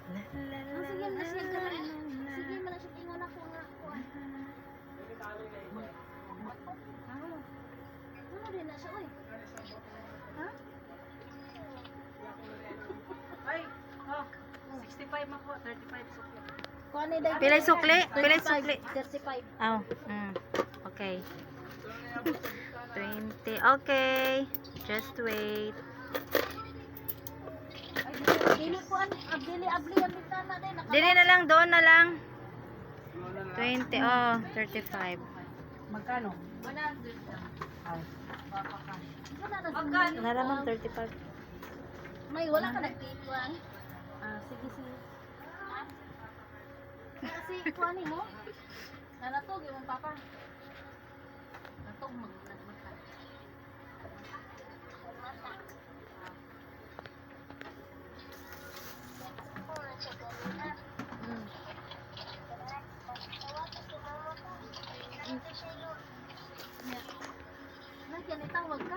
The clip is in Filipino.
Sige, sige ka na. Sige, man siya tingon ako nga kuan. Ano din na siya, oy? Ha? Ay, 65 mako, 35 sukli. Kuan ni dai. Pilay sukli? Pilay sukli? 35. Oh, okay. 20. Okay. Just wait. Dili ko an abli ang bitana din. Dili na lang, doon na lang. 20. Oh, 35. Magkano? 100 lang. Ay. Magkano? Wala naman 35. May wala ka nagtituan. Sige, sige. Kasi kuani mo. Nanatog yung papa. Natog magmata. Nandiyan itawag ka.